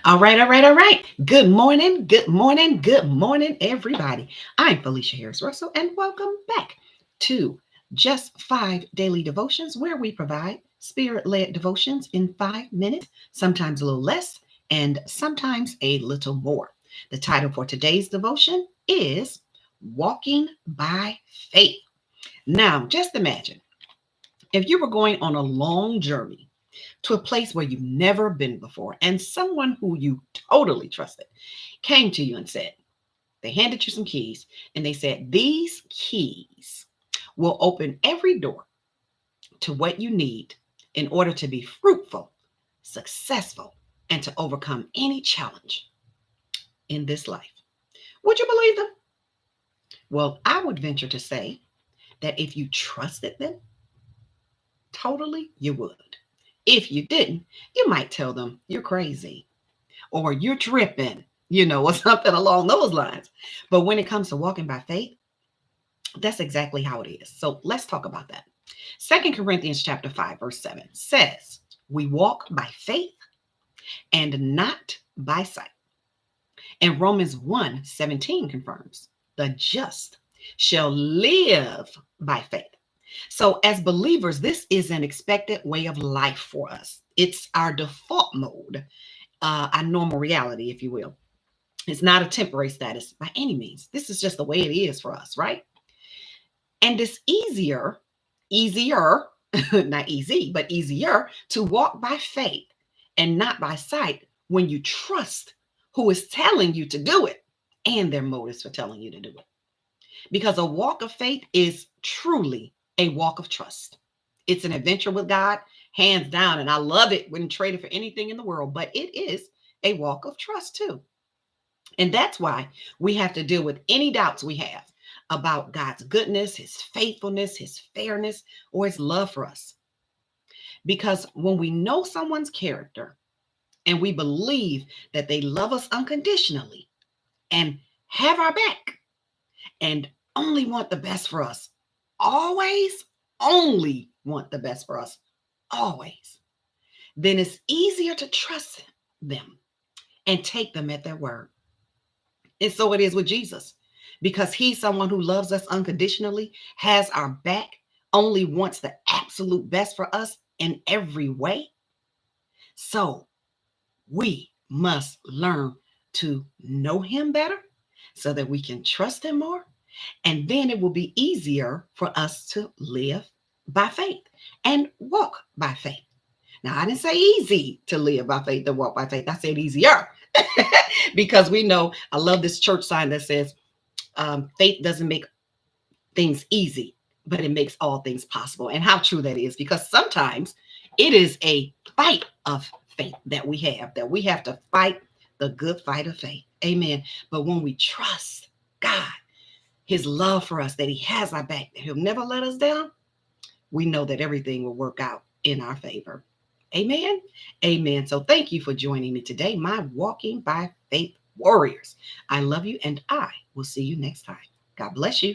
All right. Good morning, everybody. I'm Felicia Harris Russell, and welcome back to Just Five Daily Devotions, where we provide spirit led devotions in 5 minutes, sometimes a little less, and sometimes a little more. The title for today's devotion is Walking by Faith. Now, just imagine if you were going on a long journey to a place where you've never been before, and someone who you totally trusted came to you and said, they handed you some keys, and they said, these keys will open every door to what you need in order to be fruitful, successful, and to overcome any challenge in this life. Would you believe them? Well, I would venture to say that if you trusted them totally, you would. If you didn't, you might tell them you're crazy or you're tripping, or something along those lines. But when it comes to walking by faith, that's exactly how it is. So let's talk about that. 2 Corinthians chapter 5, verse 7 says, we walk by faith and not by sight. And Romans 1:17 confirms, the just shall live by faith. So as believers, this is an expected way of life for us. It's our default mode, our normal reality, if you will. It's not a temporary status by any means. This is just the way it is for us, right? And it's easier, not easy, but easier to walk by faith and not by sight when you trust who is telling you to do it and their motives for telling you to do it. Because a walk of faith is truly a walk of trust. It's an adventure with God, hands down. And I love it. Wouldn't trade it for anything in the world, but it is a walk of trust too. And that's why we have to deal with any doubts we have about God's goodness, his faithfulness, his fairness, or his love for us. Because when we know someone's character and we believe that they love us unconditionally and have our back and only want the best for us, always only want the best for us, always, then it's easier to trust them and take them at their word. And so it is with Jesus, because he's someone who loves us unconditionally, has our back, only wants the absolute best for us in every way. So we must learn to know him better so that we can trust him more. And then it will be easier for us to live by faith and walk by faith. Now, I didn't say easy to live by faith and walk by faith. I said easier because we know, I love this church sign that says, faith doesn't make things easy, but it makes all things possible. And how true that is, because sometimes it is a fight of faith that we have to fight the good fight of faith. Amen. But when we trust God, his love for us, that he has our back, that he'll never let us down, we know that everything will work out in our favor. Amen. Amen. So thank you for joining me today, my Walking by Faith warriors. I love you, and I will see you next time. God bless you.